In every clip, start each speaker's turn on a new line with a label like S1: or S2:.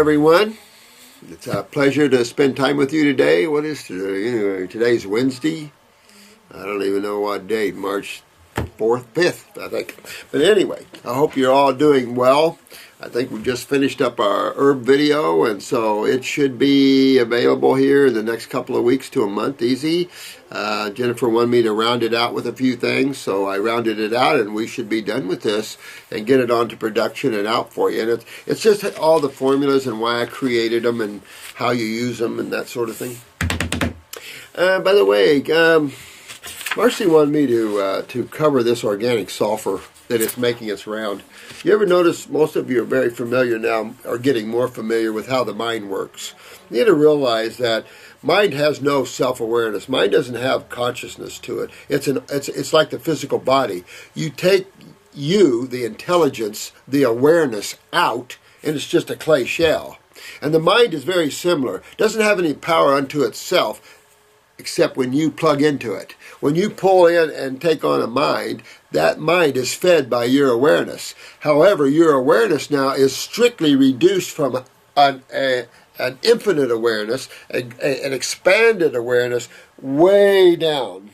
S1: everyone. It's a pleasure to spend time with you today. What is today? Anyway, today's Wednesday. I don't even know what date, March 4th, 5th, I think. But anyway, I hope you're all doing well. I think we just finished up our herb video, and so it should be available here in the next couple of weeks to a month, easy. Jennifer wanted me to round it out with a few things, so I rounded it out, and we should be done with this and get it onto production and out for you. And it's just all the formulas and why I created them and how you use them and that sort of thing. By the way, Marcy wanted me to cover this organic sulfur that is making its round. You ever notice most of you are very familiar now, are getting more familiar with how the mind works. You need to realize that mind has no self-awareness. Mind doesn't have consciousness to it. It's like the physical body. You take the intelligence, the awareness out, and it's just a clay shell. And the mind is very similar. It doesn't have any power unto itself, except when you plug into it. When you pull in and take on a mind, that mind is fed by your awareness. However, your awareness now is strictly reduced from an infinite awareness, an expanded awareness, way down.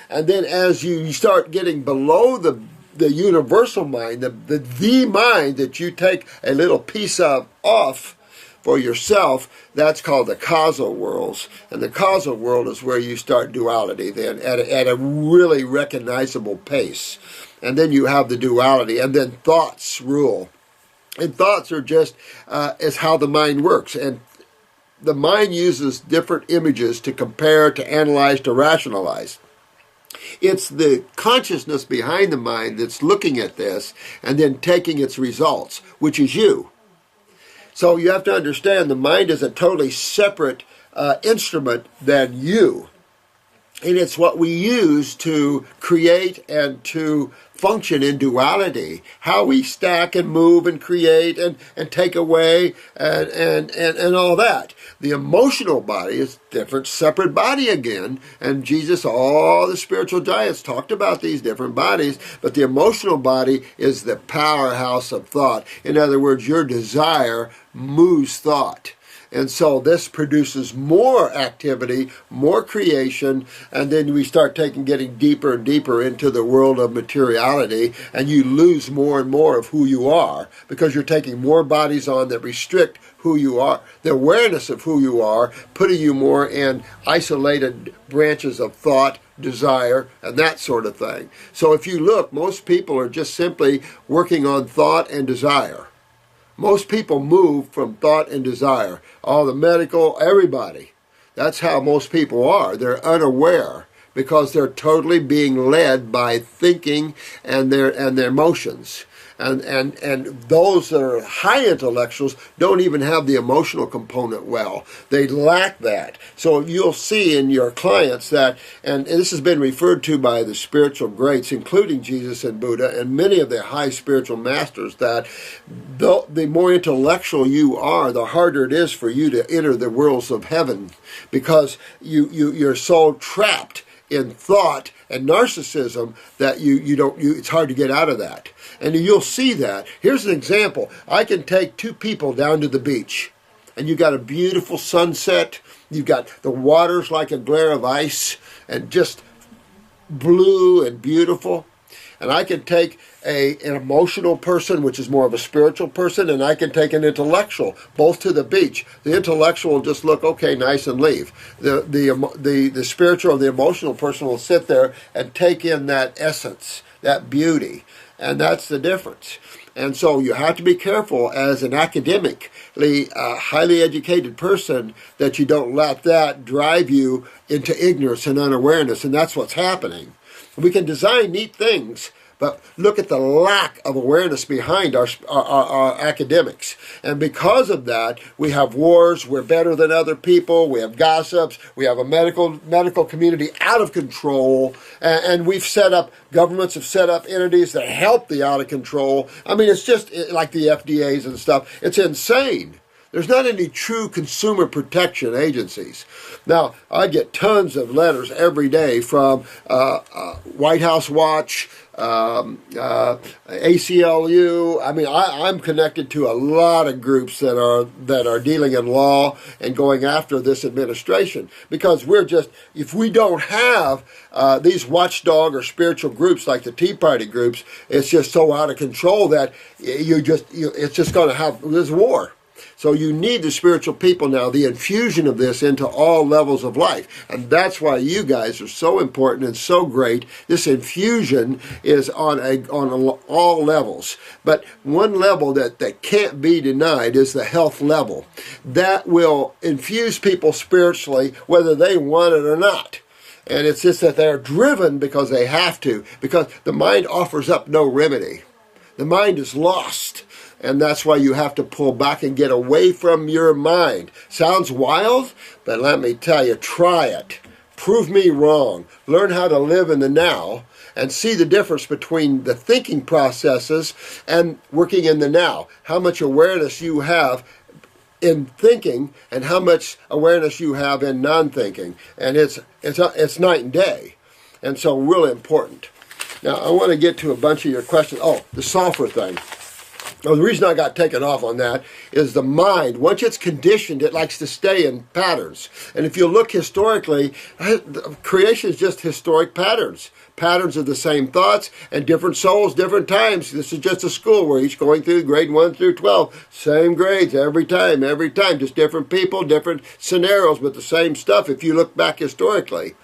S1: And then as you start getting below the universal mind, the mind that you take a little piece of off for yourself, that's called the causal worlds. And the causal world is where you start duality then at a really recognizable pace. And then you have the duality, and then thoughts rule. And thoughts are just is how the mind works. And the mind uses different images to compare, to analyze, to rationalize. It's the consciousness behind the mind that's looking at this and then taking its results, which is you. So you have to understand the mind is a totally separate instrument than you. And it's what we use to create and to function in duality. How we stack and move and create and take away and all that. The emotional body is a different, separate body again. And Jesus, all the spiritual giants talked about these different bodies. But the emotional body is the powerhouse of thought. In other words, your desire moves thought. And so this produces more activity, more creation, and then we start getting deeper and deeper into the world of materiality, and you lose more and more of who you are because you're taking more bodies on that restrict who you are, the awareness of who you are, putting you more in isolated branches of thought, desire, and that sort of thing. So if you look, most people are just simply working on thought and desire. Most people move from thought and desire. All the medical, everybody. That's how most people are. They're unaware because they're totally being led by thinking and their emotions. And those that are high intellectuals don't even have the emotional component well. They lack that. So you'll see in your clients that, and this has been referred to by the spiritual greats, including Jesus and Buddha, and many of the high spiritual masters, that the more intellectual you are, the harder it is for you to enter the worlds of heaven, because you're so trapped in thought and narcissism that it's hard to get out of that. And you'll see that. Here's an example. I can take two people down to the beach, and you've got a beautiful sunset. You've got the water's like a glare of ice and just blue and beautiful. And I can take an emotional person, which is more of a spiritual person, and I can take an intellectual, both to the beach. The intellectual will just look, okay, nice, and leave. The spiritual or the emotional person will sit there and take in that essence, that beauty, and that's the difference. And so you have to be careful as an academically highly educated person that you don't let that drive you into ignorance and unawareness, and that's what's happening. We can design neat things, but look at the lack of awareness behind our academics. And because of that, we have wars, we're better than other people, we have gossips, we have a medical community out of control, and governments have set up entities that help the out of control. I mean, it's just like the FDAs and stuff. It's insane. There's not any true consumer protection agencies. Now, I get tons of letters every day from White House Watch, ACLU. I mean, I'm connected to a lot of groups that are dealing in law and going after this administration, because if we don't have these watchdog or spiritual groups like the Tea Party groups, it's just so out of control that it's just going to have this war. So you need the spiritual people now, the infusion of this into all levels of life. And that's why you guys are so important and so great. This infusion is on all levels. But one level that can't be denied is the health level. That will infuse people spiritually whether they want it or not. And it's just that they're driven because they have to, because the mind offers up no remedy. The mind is lost. And that's why you have to pull back and get away from your mind. Sounds wild, but let me tell you, try it. Prove me wrong. Learn how to live in the now and see the difference between the thinking processes and working in the now. How much awareness you have in thinking and how much awareness you have in non-thinking. And it's night and day. And so really important. Now, I want to get to a bunch of your questions. Oh, the sulfur thing. Well, the reason I got taken off on that is the mind, once it's conditioned, it likes to stay in patterns. And if you look historically, creation is just historic patterns. Patterns of the same thoughts and different souls, different times. This is just a school where each going through grade 1 through 12. Same grades every time. Just different people, different scenarios, but the same stuff if you look back historically.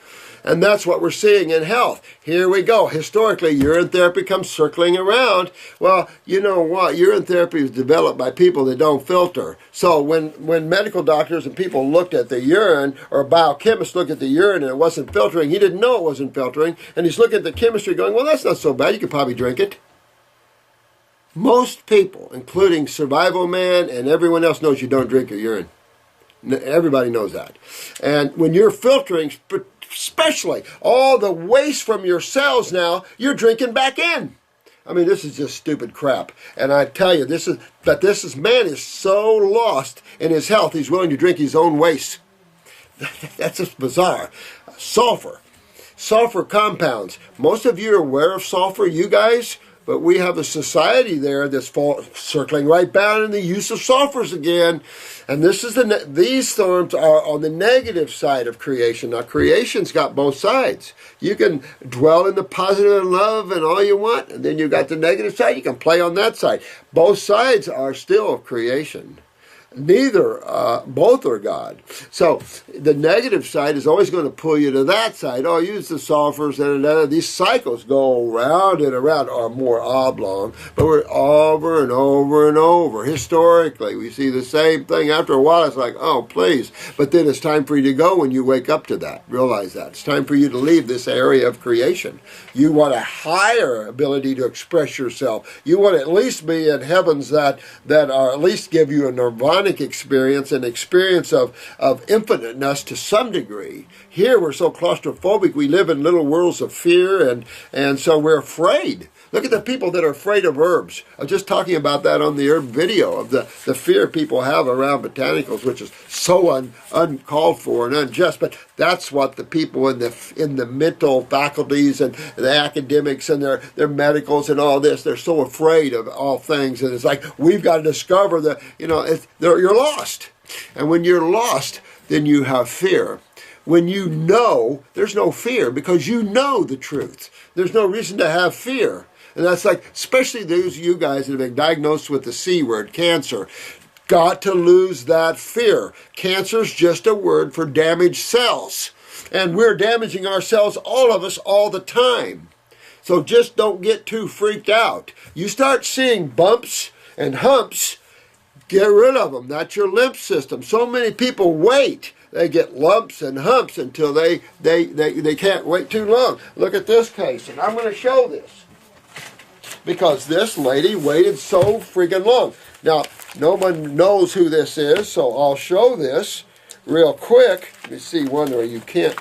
S1: And that's what we're seeing in health. Here we go. Historically, urine therapy comes circling around. Well, you know what? Urine therapy is developed by people that don't filter. So when medical doctors and people looked at the urine, or biochemists looked at the urine and it wasn't filtering, he didn't know it wasn't filtering. And he's looking at the chemistry going, well, that's not so bad. You could probably drink it. Most people, including Survival Man and everyone else, knows you don't drink your urine. Everybody knows that. And when you're filtering, especially all the waste from your cells now, you're drinking back in. I mean, this is just stupid crap. And I tell you, man is so lost in his health, he's willing to drink his own waste. That's just bizarre. Sulfur compounds. Most of you are aware of sulfur, you guys, but we have a society there that's circling right down in the use of sulfurs again. And these thorns are on the negative side of creation. Now, creation's got both sides. You can dwell in the positive and love and all you want, and then you've got the negative side. You can play on that side. Both sides are still of creation. Both are God. So the negative side is always going to pull you to that side. Oh, use the sulfurs, and these cycles go round and around, are more oblong, but we're over and over and over. Historically, we see the same thing. After a while, it's like, oh, please. But then it's time for you to go when you wake up to that. Realize that. It's time for you to leave this area of creation. You want a higher ability to express yourself. You want to at least be in heavens that are at least give you a nirvana experience, an experience of infiniteness to some degree. Here we're so claustrophobic, we live in little worlds of fear, and so we're afraid. Look at the people that are afraid of herbs. I was just talking about that on the herb video, of the fear people have around botanicals, which is so uncalled for and unjust. But that's what the people in the mental faculties and the academics and their medicals and all this, they're so afraid of all things. And it's like, we've got to discover that, you're lost. And when you're lost, then you have fear. When you know, there's no fear because you know the truth. There's no reason to have fear. And that's like, especially those of you guys that have been diagnosed with the C word, cancer. Got to lose that fear. Cancer's just a word for damaged cells. And we're damaging our cells, all of us, all the time. So just don't get too freaked out. You start seeing bumps and humps, get rid of them. That's your lymph system. So many people wait. They get lumps and humps until they can't wait too long. Look at this case, and I'm going to show this. Because this lady waited so freaking long. Now, no one knows who this is, so I'll show this real quick. Let me see one where you can't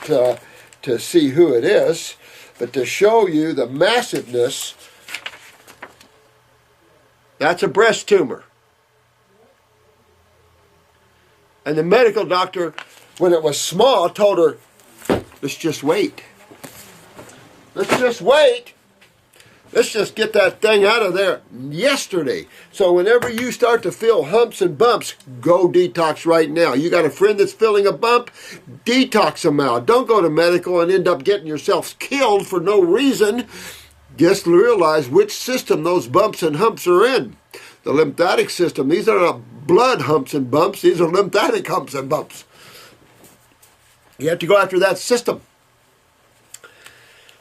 S1: to see who it is, but to show you the massiveness. That's a breast tumor. And the medical doctor, when it was small, told her, let's just wait. Let's just wait. Let's just get that thing out of there yesterday. So whenever you start to feel humps and bumps, go detox right now. You got a friend that's feeling a bump, detox them out. Don't go to medical and end up getting yourself killed for no reason. Just realize which system those bumps and humps are in. The lymphatic system. These are not blood humps and bumps. These are lymphatic humps and bumps. You have to go after that system.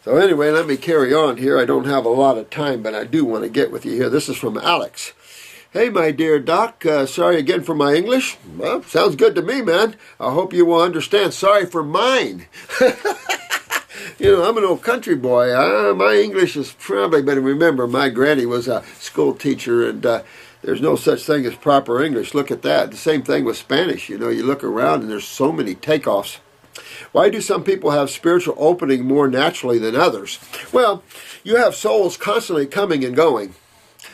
S1: So anyway, let me carry on here. I don't have a lot of time, but I do want to get with you here. This is from Alex. Hey, my dear Doc, sorry again for my English. Well, sounds good to me, man. I hope you will understand. Sorry for mine. You know, I'm an old country boy. My English is probably, but remember, my granny was a school teacher, and there's no such thing as proper English. Look at that. The same thing with Spanish. You know, you look around, and there's so many takeoffs. Why do some people have spiritual opening more naturally than others? Well, you have souls constantly coming and going.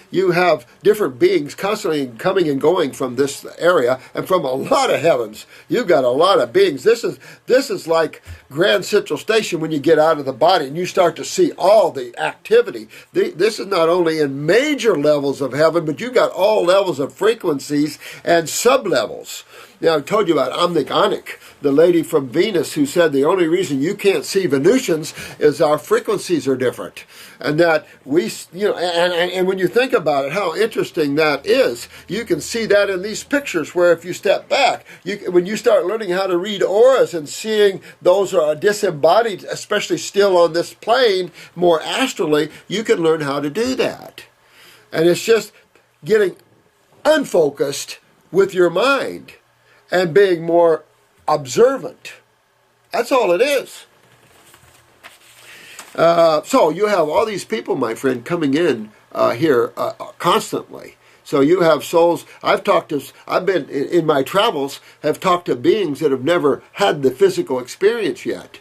S1: You have different beings constantly coming and going from this area and from a lot of heavens. You've got a lot of beings. This is like Grand Central Station when you get out of the body and you start to see all the activity. This is not only in major levels of heaven, but you've got all levels of frequencies and sub-levels. Now, I told you about Omnic, the lady from Venus who said the only reason you can't see Venusians is our frequencies are different. And that we, you know, and when you think about it, how interesting that is, you can see that in these pictures where if you step back, when you start learning how to read auras and seeing those are disembodied, especially still on this plane, more astrally, you can learn how to do that. And it's just getting unfocused with your mind and being more observant. That's all it is. So you have all these people, my friend, coming in here constantly. So you have souls. I've been in my travels, have talked to beings that have never had the physical experience yet.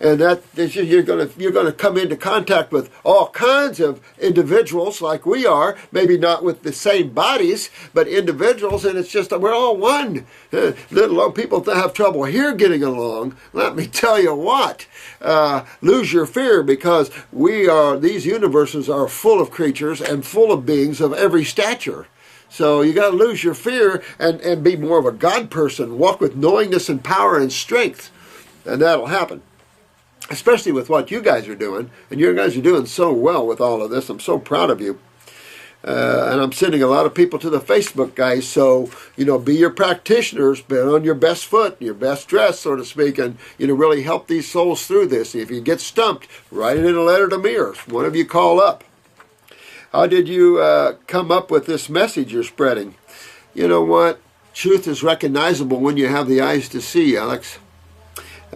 S1: And that you're going to come into contact with all kinds of individuals like we are, maybe not with the same bodies, but individuals, and it's just that we're all one. Let alone people that have trouble here getting along. Let me tell you what, lose your fear, because these universes are full of creatures and full of beings of every stature. So you got to lose your fear and be more of a God person. Walk with knowingness and power and strength. And that'll happen, especially with what you guys are doing. And you guys are doing so well with all of this. I'm so proud of you. And I'm sending a lot of people to the Facebook, guys. So, you know, be your practitioners, be on your best foot, your best dress, so to speak, and, you know, really help these souls through this. If you get stumped, write it in a letter to me, or one of you call up. How did you come up with this message you're spreading? You know what? Truth is recognizable when you have the eyes to see, Alex.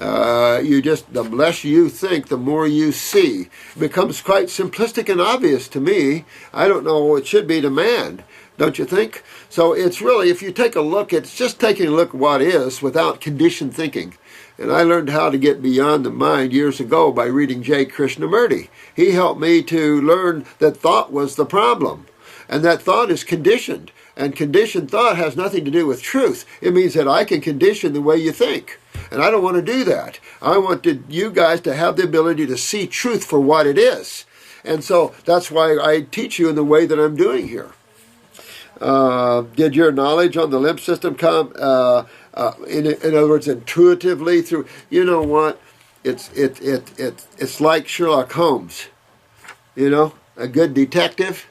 S1: The less you think, the more you see. It becomes quite simplistic and obvious to me. I don't know, it should be to man, don't you think? So it's really, if you take a look, it's just taking a look at what is without conditioned thinking. And I learned how to get beyond the mind years ago by reading J. Krishnamurti. He helped me to learn that thought was the problem. And that thought is conditioned. And conditioned thought has nothing to do with truth. It means that I can condition the way you think. And I don't want to do that. I want you guys to have the ability to see truth for what it is. And so that's why I teach you in the way that I'm doing here. Did your knowledge on the lymph system come, in other words, intuitively through? You know what? It's like Sherlock Holmes. You know, a good detective.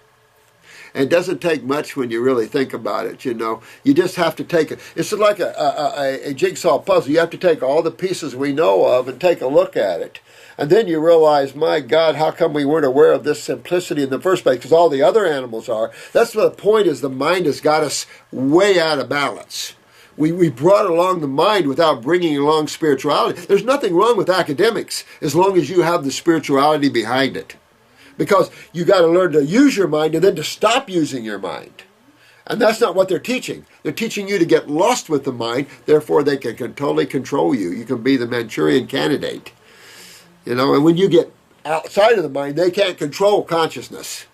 S1: And it doesn't take much when you really think about it, you know. You just have to take it. It's like a jigsaw puzzle. You have to take all the pieces we know of and take a look at it. And then you realize, my God, how come we weren't aware of this simplicity in the first place? Because all the other animals are. That's the point, is the mind has got us way out of balance. We brought along the mind without bringing along spirituality. There's nothing wrong with academics as long as you have the spirituality behind it. Because you got to learn to use your mind and then to stop using your mind. And that's not what they're teaching. They're teaching you to get lost with the mind, therefore they can totally control you. You can be the Manchurian candidate. You know, and when you get outside of the mind, they can't control consciousness.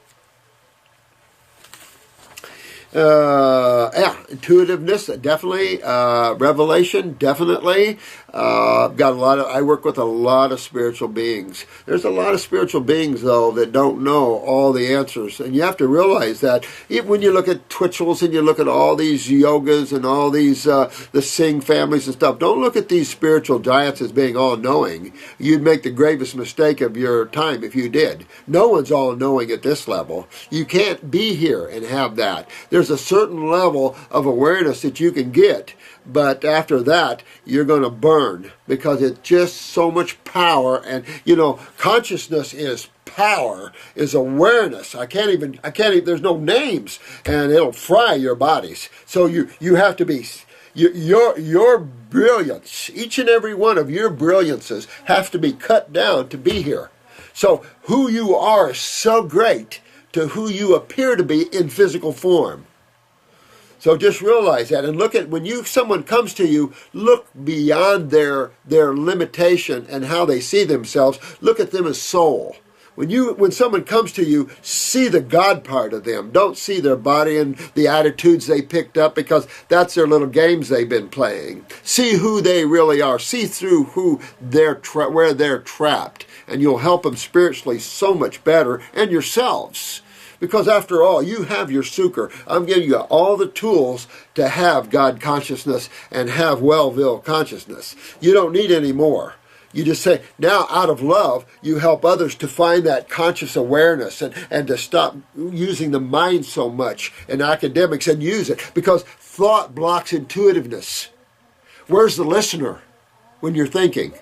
S1: Intuitiveness, definitely. Revelation, definitely. I work with a lot of spiritual beings. There's a lot of spiritual beings, though, that don't know all the answers. And you have to realize that even when you look at Twitchell's and you look at all these yogas and all these, the Singh families and stuff, don't look at these spiritual giants as being all-knowing. You'd make the gravest mistake of your time if you did. No one's all-knowing at this level. You can't be here and have that. There's a certain level of awareness that you can get. But after that, you're going to burn because it's just so much power. And, consciousness is power, is awareness. I can't even, there's no names, and it'll fry your bodies. So you have to be, your brilliance, each and every one of your brilliances have to be cut down to be here. So who you are is so great to who you appear to be in physical form. So just realize that, and look at when someone comes to you, look beyond their limitation and how they see themselves. Look at them as soul. When someone comes to you, see the God part of them. Don't see their body and the attitudes they picked up, because that's their little games they've been playing. See who they really are. See through where they're trapped, and you'll help them spiritually so much better, and yourselves. Because after all, you have your sukkah. I'm giving you all the tools to have God consciousness and have well-will consciousness. You don't need any more. You just say, now out of love, you help others to find that conscious awareness and to stop using the mind so much in academics and use it. Because thought blocks intuitiveness. Where's the listener when you're thinking?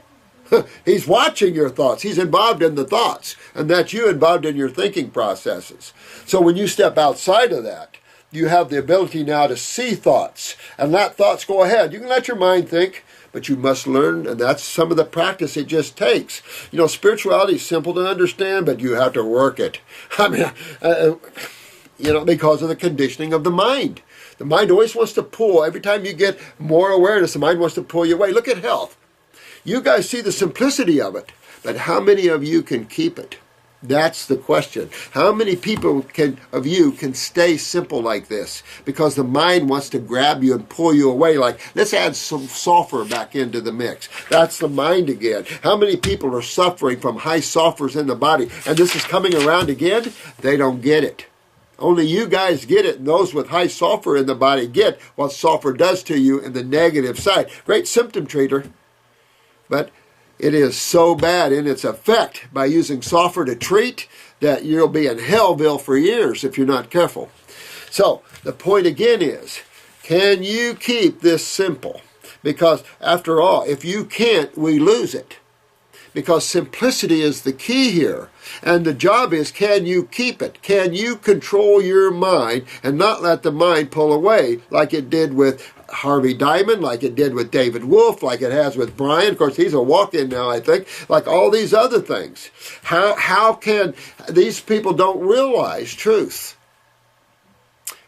S1: He's watching your thoughts. He's involved in the thoughts. And that's you involved in your thinking processes. So when you step outside of that, you have the ability now to see thoughts and let thoughts go ahead. You can let your mind think, but you must learn, and that's some of the practice it just takes. Spirituality is simple to understand, but you have to work it. Because of the conditioning of the mind. The mind always wants to pull. Every time you get more awareness, the mind wants to pull you away. Look at health. You guys see the simplicity of it, but how many of you can keep it? That's the question. How many of you can stay simple like this? Because the mind wants to grab you and pull you away. Like, let's add some sulfur back into the mix. That's the mind again. How many people are suffering from high sulfurs in the body? And this is coming around again? They don't get it. Only you guys get it, and those with high sulfur in the body get what sulfur does to you in the negative side. Great symptom treater. But it is so bad in its effect by using sulfur to treat that you'll be in Hellville for years if you're not careful. So the point again is, can you keep this simple? Because after all, if you can't, we lose it. Because simplicity is the key here. And the job is, can you keep it? Can you control your mind and not let the mind pull away like it did with Harvey Diamond, like it did with David Wolf, like it has with Brian? Of course, he's a walk-in now, I think. Like all these other things. How can these people don't realize truth?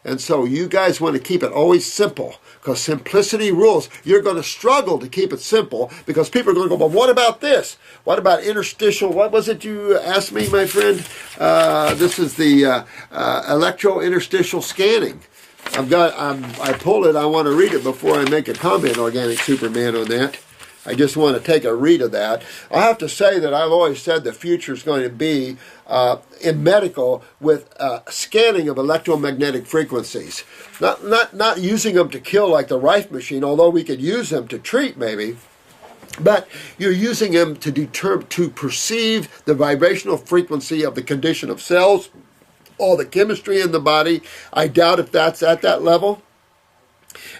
S1: And so you guys want to keep it always simple, because simplicity rules. You're going to struggle to keep it simple because people are going to go, well, what about this? What about interstitial? What was it you asked me, my friend? This is the electro-interstitial scanning. I pulled it. I want to read it before I make a comment, Organic Superman, on that. I just want to take a read of that. I have to say that I've always said the future is going to be in medical with scanning of electromagnetic frequencies. Not using them to kill like the Rife machine, although we could use them to treat maybe. But you're using them to perceive the vibrational frequency of the condition of cells, all the chemistry in the body. I doubt if that's at that level.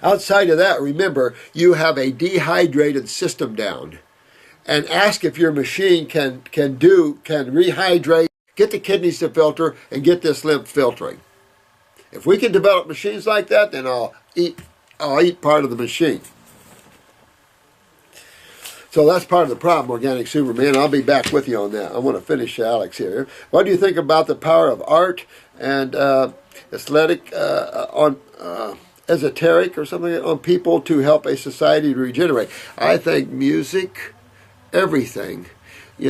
S1: Outside of that, remember, you have a dehydrated system down. And ask if your machine can rehydrate, get the kidneys to filter, and get this lymph filtering. If we can develop machines like that, then I'll eat part of the machine. So that's part of the problem, Organic Superman. I'll be back with you on that. I want to finish Alex here. What do you think about the power of art and aesthetic esoteric or something on people to help a society to regenerate? I think music, everything. I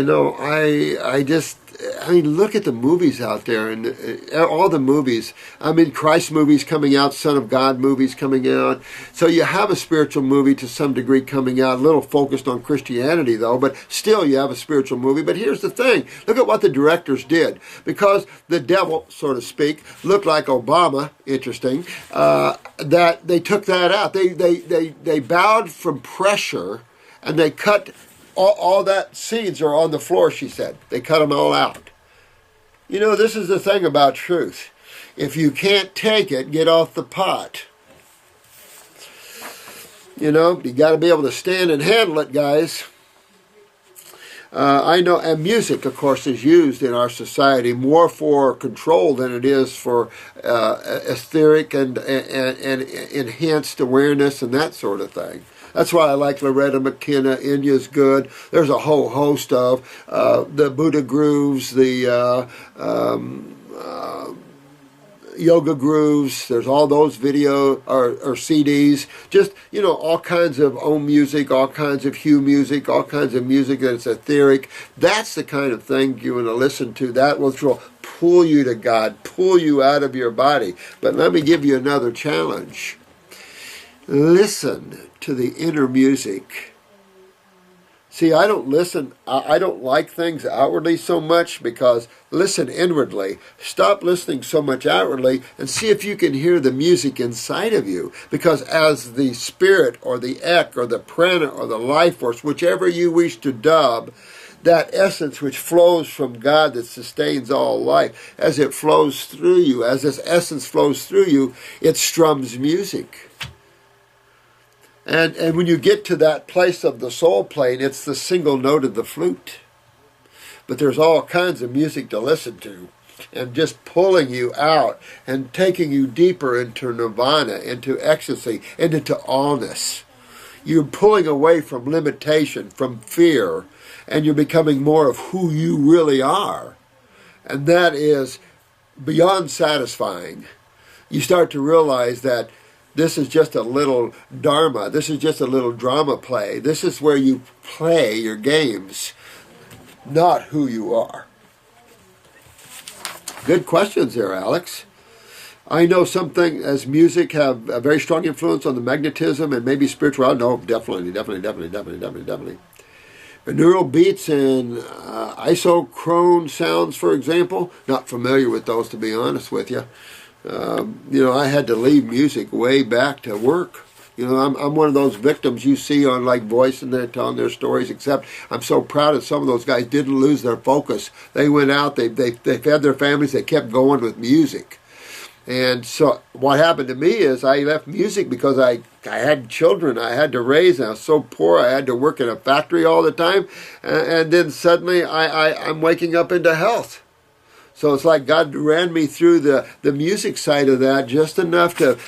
S1: mean, look at the movies out there, and all the movies. I mean, Christ movies coming out, Son of God movies coming out. So you have a spiritual movie to some degree coming out, a little focused on Christianity though, but still you have a spiritual movie. But here's the thing, look at what the directors did. Because the devil, so to speak, looked like Obama, interesting, that they took that out. They bowed from pressure, and they cut all that seeds are on the floor, she said. They cut them all out. This is the thing about truth. If you can't take it, get off the pot. You got to be able to stand and handle it, guys. I know, and music, of course, is used in our society more for control than it is for esthetic and enhanced awareness and that sort of thing. That's why I like Loretta McKenna. Inya's good. There's a whole host of the Buddha grooves, the yoga grooves. There's all those video or CDs. Just, all kinds of Om music, all kinds of Hue music, all kinds of music that's etheric. That's the kind of thing you want to listen to. That will pull you to God, pull you out of your body. But let me give you another challenge. Listen to the inner music. See, I don't like things outwardly so much, because listen inwardly. Stop listening so much outwardly and see if you can hear the music inside of you. Because as the spirit or the ek or the prana or the life force, whichever you wish to dub, that essence which flows from God that sustains all life, as it flows through you, as this essence flows through you, it strums music. And when you get to that place of the soul plane, it's the single note of the flute. But there's all kinds of music to listen to, and just pulling you out and taking you deeper into nirvana, into ecstasy, and into allness. You're pulling away from limitation, from fear, and you're becoming more of who you really are. And that is beyond satisfying. You start to realize that this is just a little dharma. This is just a little drama play. This is where you play your games, not who you are. Good questions there, Alex. I know something as music have a very strong influence on the magnetism and maybe spirituality. No, definitely. Binaural beats and isochrone sounds, for example. Not familiar with those, to be honest with you. I had to leave music way back to work. I'm one of those victims you see on like Voice, and they're telling their stories, except I'm so proud of some of those guys didn't lose their focus. They went out, they fed their families, they kept going with music. And so what happened to me is I left music because I had children I had to raise, and I was so poor I had to work in a factory all the time. And then suddenly I'm waking up into health. So it's like God ran me through the music side of that just enough to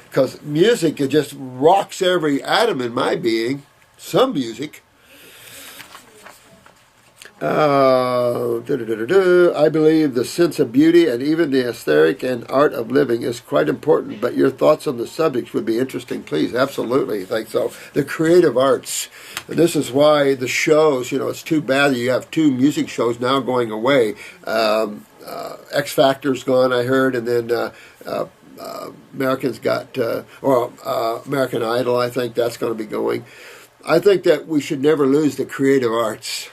S1: because music, it just rocks every atom in my being. Some music. I believe the sense of beauty and even the aesthetic and art of living is quite important, but your thoughts on the subject would be interesting, please. Absolutely, I think so. The creative arts. And this is why the shows, it's too bad that you have 2 music shows now going away. X Factor's gone, I heard, and then American Idol, I think that's going to be going. I think that we should never lose the creative arts.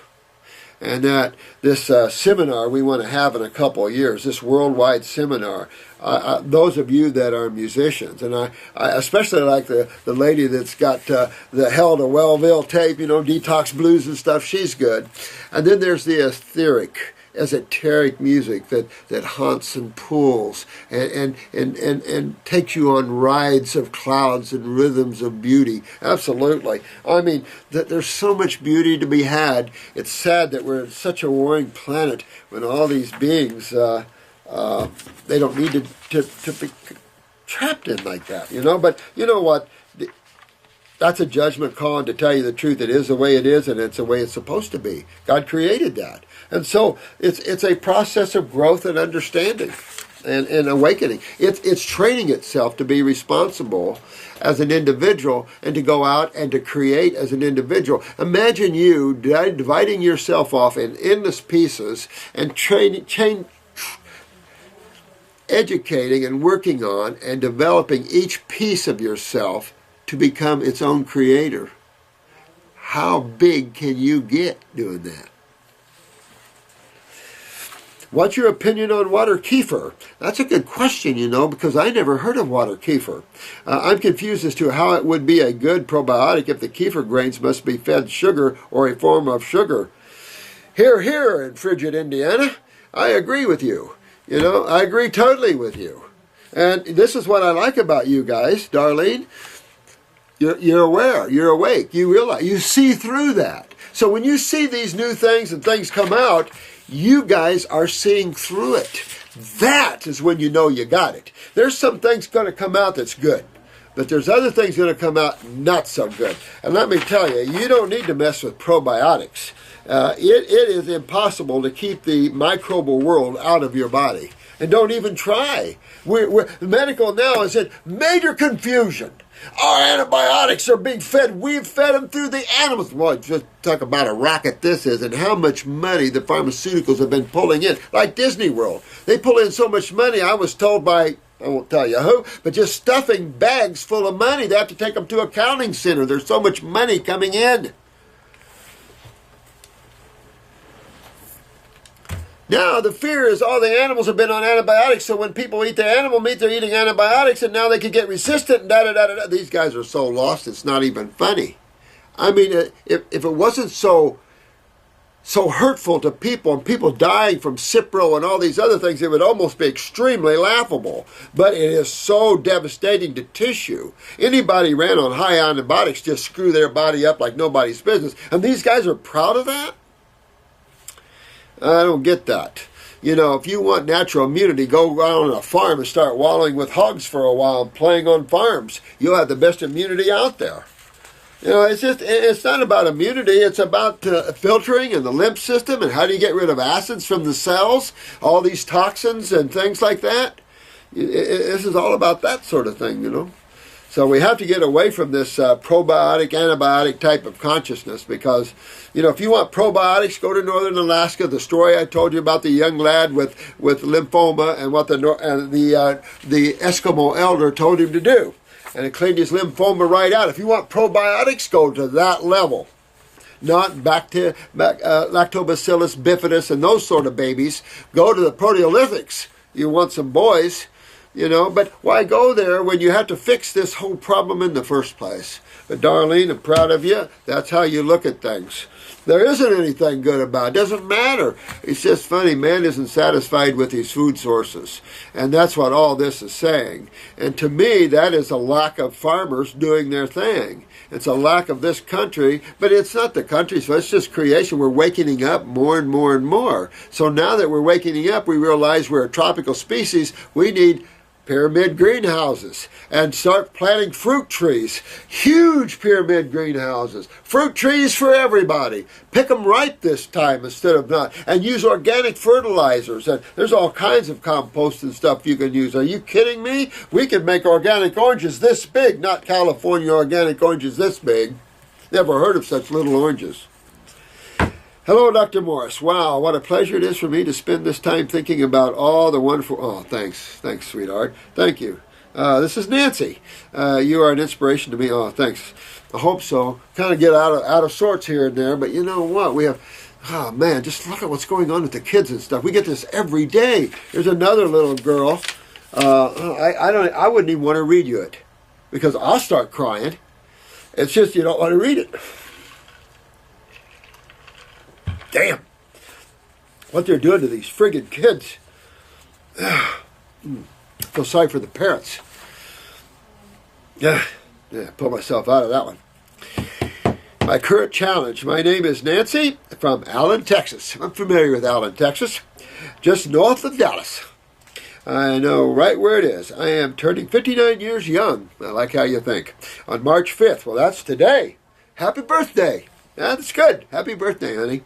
S1: And that this seminar we want to have in a couple of years, this worldwide seminar, those of you that are musicians, and I especially like the lady that's got the Hell to Wellville tape, Detox Blues and stuff, she's good. And then there's the etheric, esoteric music that haunts and pulls and takes you on rides of clouds and rhythms of beauty. Absolutely. I mean, there's so much beauty to be had. It's sad that we're in such a warring planet when all these beings, they don't need to be trapped in like that, But you know what? That's a judgment call, and to tell you the truth, it is the way it is, and it's the way it's supposed to be. God created that. And so it's a process of growth and understanding. and awakening. It's training itself to be responsible as an individual and to go out and to create as an individual. Imagine you dividing yourself off in endless pieces and educating and working on and developing each piece of yourself to become its own creator. How big can you get doing that? What's your opinion on water kefir? That's a good question, because I never heard of water kefir. I'm confused as to how it would be a good probiotic if the kefir grains must be fed sugar or a form of sugar. Here in frigid Indiana, I agree with you. I agree totally with you. And this is what I like about you guys, Darlene. You're aware, you're awake, you realize, you see through that. So when you see these new things and things come out, you guys are seeing through it. That is when you know you got it. There's some things going to come out that's good, but there's other things going to come out not so good. And let me tell you, you don't need to mess with probiotics. It is impossible to keep the microbial world out of your body. And don't even try. The medical now is in major confusion. Our antibiotics are being fed. We've fed them through the animals. Boy, just talk about a racket this is and how much money the pharmaceuticals have been pulling in. Like Disney World. They pull in so much money, I was told by, I won't tell you who, but just stuffing bags full of money. They have to take them to a accounting center. There's so much money coming in. Now, the fear is all the animals have been on antibiotics, so when people eat the animal meat, they're eating antibiotics, and now they can get resistant, and da-da-da-da-da. These guys are so lost, it's not even funny. I mean, if it wasn't so hurtful to people, and people dying from Cipro and all these other things, it would almost be extremely laughable. But it is so devastating to tissue. Anybody ran on high antibiotics just screw their body up like nobody's business. And these guys are proud of that? I don't get that. If you want natural immunity, go out on a farm and start wallowing with hogs for a while and playing on farms. You'll have the best immunity out there. It's not about immunity. It's about filtering and the lymph system and how do you get rid of acids from the cells, all these toxins and things like that. This is all about that sort of thing, So we have to get away from this probiotic, antibiotic type of consciousness because, if you want probiotics, go to northern Alaska. The story I told you about the young lad with lymphoma and what the Eskimo elder told him to do. And it cleaned his lymphoma right out. If you want probiotics, go to that level. Not lactobacillus bifidus and those sort of babies. Go to the proteolytics. You want some boys. But why go there when you have to fix this whole problem in the first place? But Darlene, I'm proud of you. That's how you look at things. There isn't anything good about it. It doesn't matter. It's just funny. Man isn't satisfied with his food sources. And that's what all this is saying. And to me, that is a lack of farmers doing their thing. It's a lack of this country, but it's not the country, so it's just creation. We're waking up more and more and more. So now that we're waking up, we realize we're a tropical species. We need pyramid greenhouses and start planting fruit trees. Huge pyramid greenhouses. Fruit trees for everybody. Pick them ripe this time instead of not. And use organic fertilizers. And there's all kinds of compost and stuff you can use. Are you kidding me? We can make organic oranges this big, not California organic oranges this big. Never heard of such little oranges. Hello, Dr. Morris. Wow, what a pleasure it is for me to spend this time thinking about all the wonderful... Oh, thanks. Thanks, sweetheart. Thank you. This is Nancy. You are an inspiration to me. Oh, thanks. I hope so. Kind of get out of sorts here and there, but you know what? We have... Oh, man, just look at what's going on with the kids and stuff. We get this every day. There's another little girl. I wouldn't even want to read you it because I'll start crying. It's just you don't want to read it. Damn. What they're doing to these friggin' kids. Feel sorry for the parents. Yeah, pull myself out of that one. My current challenge. My name is Nancy from Allen, Texas. I'm familiar with Allen, Texas. Just north of Dallas. I know right where it is. I am turning 59 years young. I like how you think. On March 5th. Well, that's today. Happy birthday. That's good. Happy birthday, honey.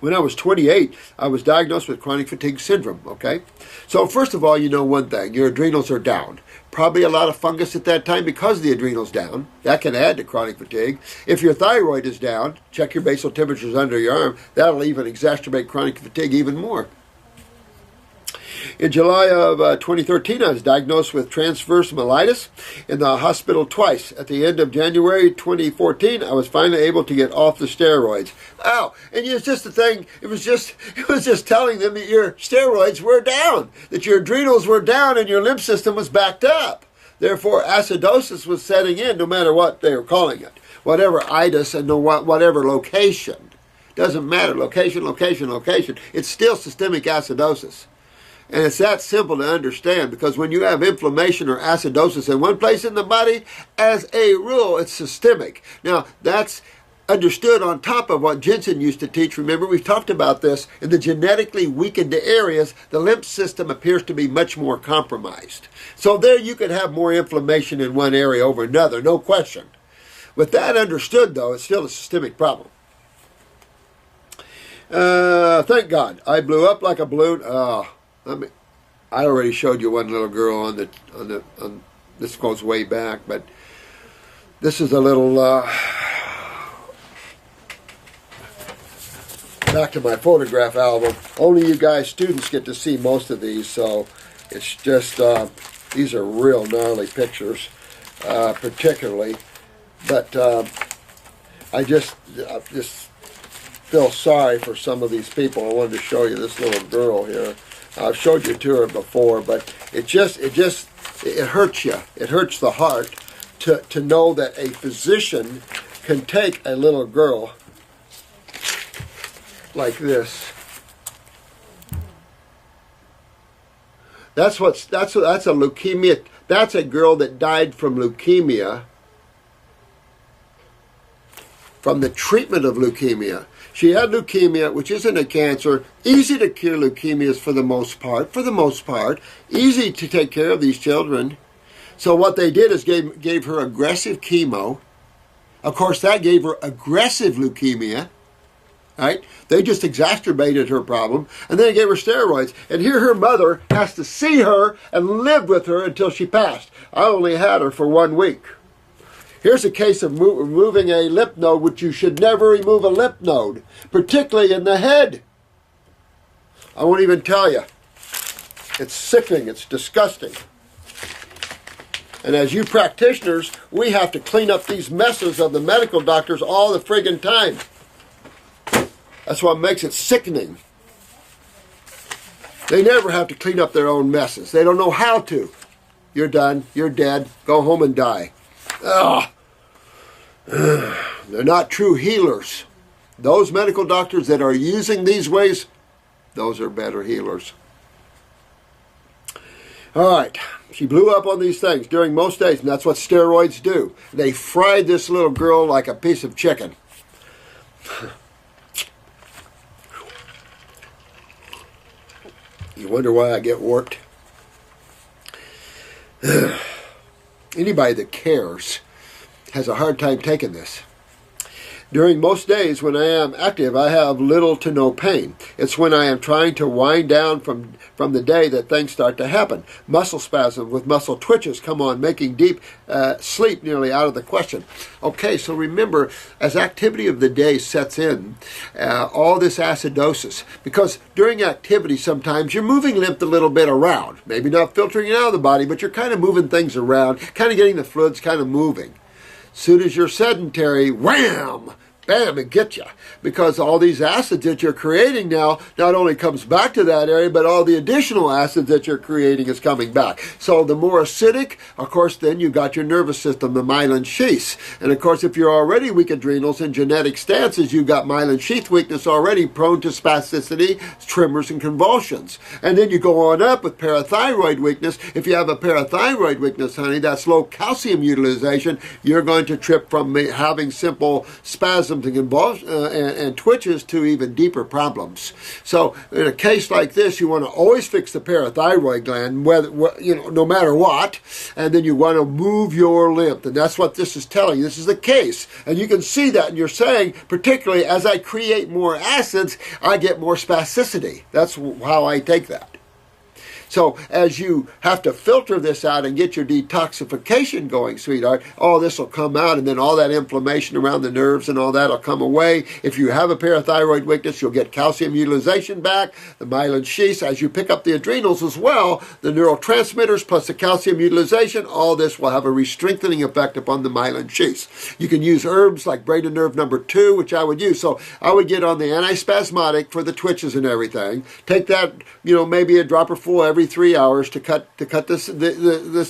S1: When I was 28, I was diagnosed with chronic fatigue syndrome, okay? So first of all, you know one thing, your adrenals are down. Probably a lot of fungus at that time because the adrenals down. That can add to chronic fatigue. If your thyroid is down, check your basal temperatures under your arm. That'll even exacerbate chronic fatigue even more. In July of 2013, I was diagnosed with transverse myelitis in the hospital twice. At the end of January 2014, I was finally able to get off the steroids. Oh, and it's just the thing, it was just telling them that your steroids were down, that your adrenals were down and your lymph system was backed up. Therefore, acidosis was setting in no matter what they were calling it. Whatever itis and whatever location. Doesn't matter, location. It's still systemic acidosis. And it's that simple to understand, because when you have inflammation or acidosis in one place in the body, as a rule, it's systemic. Now, that's understood on top of what Jensen used to teach. Remember, we've talked about this. In the genetically weakened areas, the lymph system appears to be much more compromised. So there you could have more inflammation in one area over another, no question. With that understood, though, it's still a systemic problem. Thank God. I blew up like a balloon. I already showed you one little girl on this goes way back, but this is a little back to my photograph album. Only you guys, students, get to see most of these, so it's just these are real gnarly pictures, particularly. But I just feel sorry for some of these people. I wanted to show you this little girl here. I've showed you to her before, but it hurts you. It hurts the heart to know that a physician can take a little girl like this. That's a leukemia. That's a girl that died from leukemia, from the treatment of leukemia. She had leukemia, which isn't a cancer. Easy to cure leukemias for the most part. Easy to take care of these children. So what they did is gave her aggressive chemo. Of course, that gave her aggressive leukemia. Right? They just exacerbated her problem, and then they gave her steroids. And here her mother has to see her and live with her until she passed. I only had her for 1 week. Here's a case of removing a lymph node, which you should never remove a lymph node, particularly in the head. I won't even tell you. It's sickening. It's disgusting. And as you practitioners, we have to clean up these messes of the medical doctors all the friggin' time. That's what makes it sickening. They never have to clean up their own messes. They don't know how to. You're done. You're dead. Go home and die. Ugh. They're not true healers. Those medical doctors that are using these ways, those are better healers. All right. She blew up on these things during most days, and that's what steroids do. They fried this little girl like a piece of chicken. You wonder why I get warped? Anybody that cares has a hard time taking this. During most days when I am active, I have little to no pain. It's when I am trying to wind down from the day that things start to happen. Muscle spasms with muscle twitches come on, making deep sleep nearly out of the question. Okay, so remember, as activity of the day sets in, all this acidosis, because during activity sometimes you're moving lymph a little bit around. Maybe not filtering it out of the body, but you're kind of moving things around, kind of getting the fluids kind of moving. Soon as you're sedentary, wham, bam, it gets you. Because all these acids that you're creating now not only comes back to that area, but all the additional acids that you're creating is coming back. So the more acidic, of course, then you've got your nervous system, the myelin sheaths. And of course, if you're already weak adrenals in genetic stances, you've got myelin sheath weakness already, prone to spasticity, tremors, and convulsions. And then you go on up with parathyroid weakness. If you have a parathyroid weakness, honey, that's low calcium utilization, you're going to trip from having simple spasms symptoms and involves and twitches to even deeper problems. So in a case like this, you want to always fix the parathyroid gland, no matter what, and then you want to move your lymph, and that's what this is telling you. This is the case, and you can see that, and you're saying, particularly as I create more acids, I get more spasticity. That's how I take that. So as you have to filter this out and get your detoxification going, sweetheart, all this will come out, and then all that inflammation around the nerves and all that will come away. If you have a parathyroid weakness, you'll get calcium utilization back, the myelin sheaths. As you pick up the adrenals as well, the neurotransmitters plus the calcium utilization, all this will have a re-strengthening effect upon the myelin sheaths. You can use herbs like brain nerve number 2, which I would use. So I would get on the antispasmodic for the twitches and everything. Take that, maybe a dropper full every 3 hours to cut this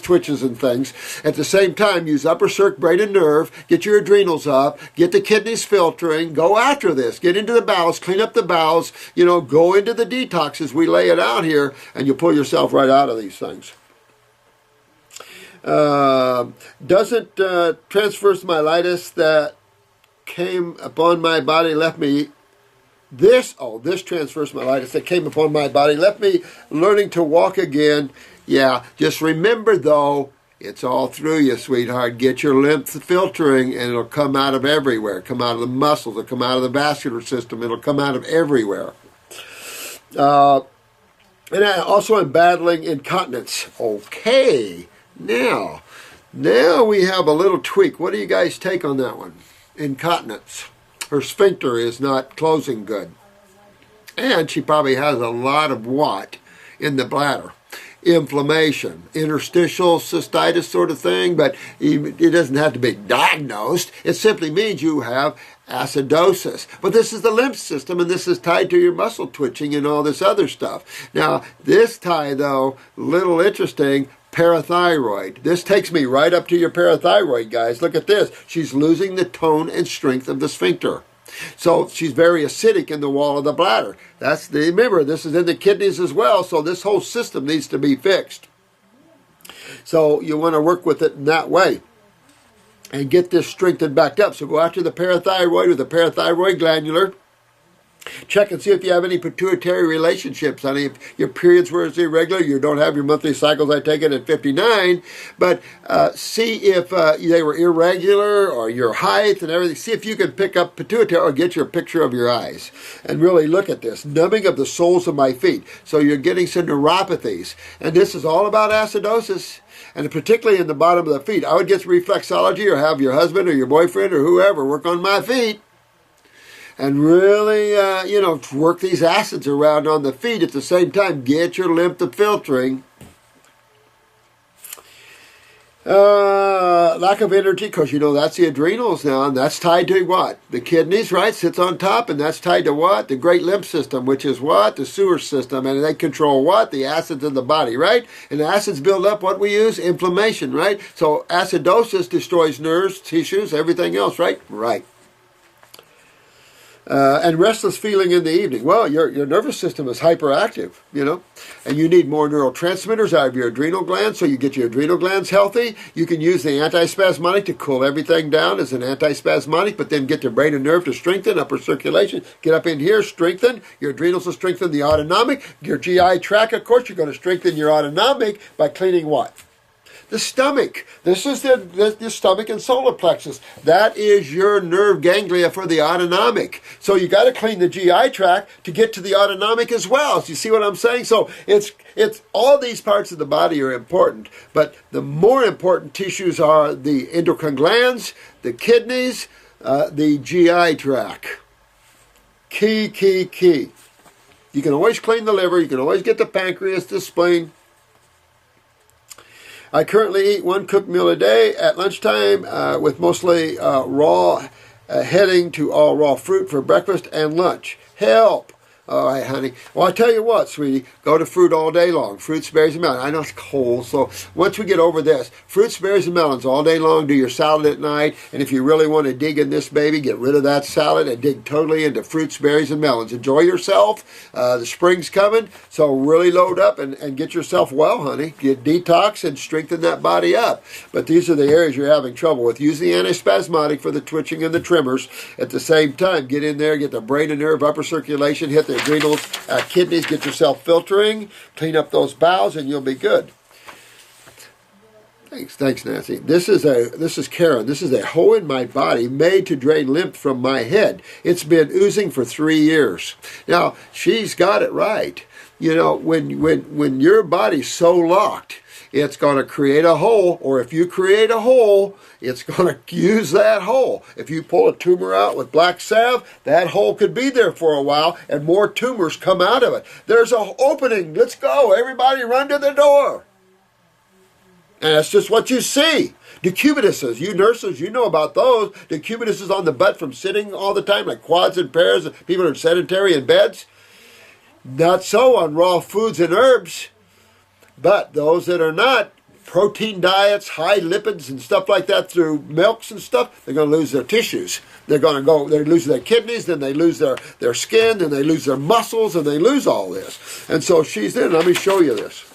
S1: twitches and things. At the same time, use upper circ, brain and nerve, get your adrenals up, get the kidneys filtering, go after this, get into the bowels, clean up the bowels, go into the detox as we lay it out here, and you'll pull yourself right out of these things. Doesn't transverse myelitis that came upon my body left me this transverse myelitis that came upon my body left me learning to walk again. Yeah, just remember though, it's all through you, sweetheart. Get your lymph filtering, and it'll come out of everywhere. Come out of the muscles. It'll come out of the vascular system. It'll come out of everywhere. And I also am battling incontinence. Okay, now we have a little tweak. What do you guys take on that one? Incontinence. Her sphincter is not closing good. And she probably has a lot of what in the bladder? Inflammation, interstitial cystitis sort of thing, but it doesn't have to be diagnosed. It simply means you have acidosis. But this is the lymph system, and this is tied to your muscle twitching and all this other stuff. Now, this tie, though, little interesting, parathyroid. This takes me right up to your parathyroid, guys. Look at this. She's losing the tone and strength of the sphincter. So she's very acidic in the wall of the bladder. Remember, this is in the kidneys as well, so this whole system needs to be fixed. So you want to work with it in that way and get this strengthened back up. So go after the parathyroid with the parathyroid glandular. Check and see if you have any pituitary relationships. Honey, if your periods were irregular, you don't have your monthly cycles, I take it at 59, but see if they were irregular or your height and everything. See if you can pick up pituitary or get your picture of your eyes and really look at this. Numbing of the soles of my feet. So you're getting some neuropathies. And this is all about acidosis. And particularly in the bottom of the feet. I would get reflexology or have your husband or your boyfriend or whoever work on my feet. And really, work these acids around on the feet. At the same time, get your lymph filtering. Lack of energy, because that's the adrenals now, and that's tied to what? The kidneys, right? Sits on top, and that's tied to what? The great lymph system, which is what? The sewer system, and they control what? The acids in the body, right? And the acids build up what we use? Inflammation, right? So acidosis destroys nerves, tissues, everything else, right? Right. And restless feeling in the evening. Well, your nervous system is hyperactive, and you need more neurotransmitters out of your adrenal glands, so you get your adrenal glands healthy. You can use the antispasmodic to cool everything down as an antispasmodic, but then get the brain and nerve to strengthen, upper circulation, get up in here, strengthen. Your adrenals will strengthen the autonomic. Your GI tract, of course, you're going to strengthen your autonomic by cleaning what? The stomach. This is the stomach and solar plexus. That is your nerve ganglia for the autonomic. So you got to clean the GI tract to get to the autonomic as well. So you see what I'm saying? So it's all these parts of the body are important, but the more important tissues are the endocrine glands, the kidneys, the GI tract. Key. You can always clean the liver. You can always get the pancreas, the spleen. I currently eat one cooked meal a day at lunchtime with mostly raw, heading to all raw fruit for breakfast and lunch. Help! All right, honey. Well, I tell you what, sweetie, go to fruit all day long. Fruits, berries, and melons. I know it's cold, so once we get over this, fruits, berries, and melons all day long. Do your salad at night, and if you really want to dig in this baby, get rid of that salad and dig totally into fruits, berries, and melons. Enjoy yourself. The spring's coming, so really load up and get yourself well, honey. Get detox and strengthen that body up. But these are the areas you're having trouble with. Use the antispasmodic for the twitching and the tremors. At the same time, get in there, get the brain and nerve, upper circulation, hit the adrenals, kidneys, get yourself filtering, clean up those bowels, and you'll be good. Thanks, Nancy. This is Karen. This is a hole in my body made to drain lymph from my head. It's been oozing for 3 years. Now, she's got it right. You know, when your body's so locked, it's going to create a hole, or if you create a hole, it's going to use that hole. If you pull a tumor out with black salve, that hole could be there for a while, and more tumors come out of it. There's an opening. Let's go. Everybody run to the door. And that's just what you see. Decubitus, you nurses, you know about those. Decubitus on the butt from sitting all the time, like quads and pairs, people are sedentary in beds. Not so on raw foods and herbs. But those that are not, protein diets, high lipids and stuff like that through milks and stuff, they're going to lose their tissues. They lose their kidneys, then they lose their skin, then they lose their muscles, and they lose all this. And so she's in. Let me show you this.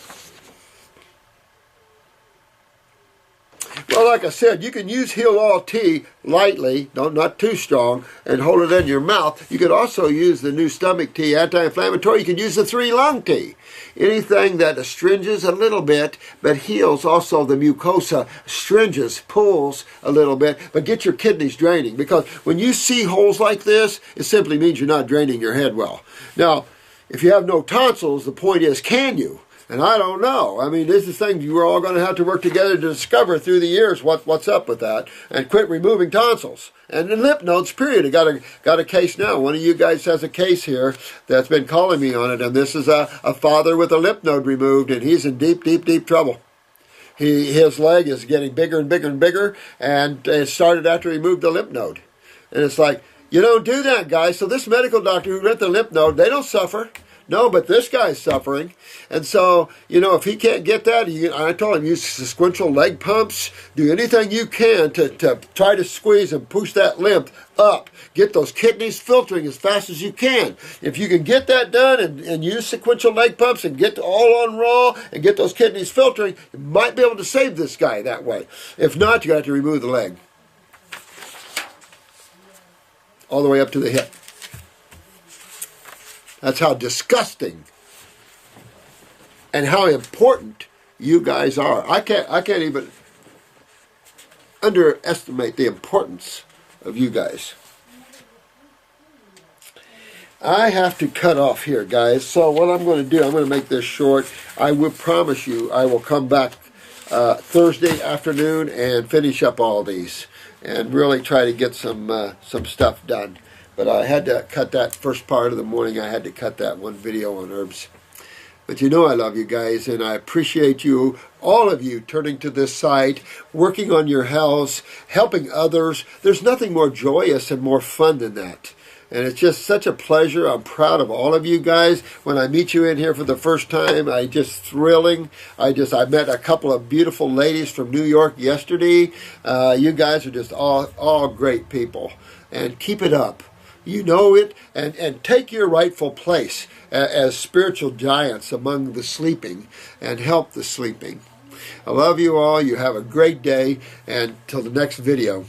S1: Well, like I said, you can use Heal All tea lightly, not too strong, and hold it in your mouth. You could also use the new stomach tea, anti-inflammatory. You can use the 3-lung tea. Anything that astringes a little bit, but heals also the mucosa, astringes, pulls a little bit, but get your kidneys draining. Because when you see holes like this, it simply means you're not draining your head well. Now, if you have no tonsils, the point is, can you? And I don't know. I mean, this is things we're all going to have to work together to discover through the years what's up with that, and quit removing tonsils. And the lymph nodes, period. I got a case now. One of you guys has a case here that's been calling me on it, and this is a father with a lymph node removed, and he's in deep, deep, deep trouble. His leg is getting bigger and bigger and bigger, and it started after he removed the lymph node. And it's like, you don't do that, guys. So this medical doctor who read the lymph node, they don't suffer. No, but this guy's suffering. And so, you know, if he can't get that, I told him, use sequential leg pumps. Do anything you can to try to squeeze and push that lymph up. Get those kidneys filtering as fast as you can. If you can get that done and use sequential leg pumps and get all on raw and get those kidneys filtering, you might be able to save this guy that way. If not, you got to remove the leg. All the way up to the hip. That's how disgusting and how important you guys are. I can't even underestimate the importance of you guys. I have to cut off here, guys. So what I'm going to do, I'm going to make this short. I will promise you I will come back Thursday afternoon and finish up all these and really try to get some stuff done. But I had to cut that first part of the morning. I had to cut that one video on herbs. But you know I love you guys, and I appreciate you, all of you, turning to this site, working on your health, helping others. There's nothing more joyous and more fun than that. And it's just such a pleasure. I'm proud of all of you guys. When I meet you in here for the first time, I just thrilling. I met a couple of beautiful ladies from New York yesterday. You guys are just all great people. And keep it up. You know it, and take your rightful place as spiritual giants among the sleeping and help the sleeping. I love you all. You have a great day, and till the next video.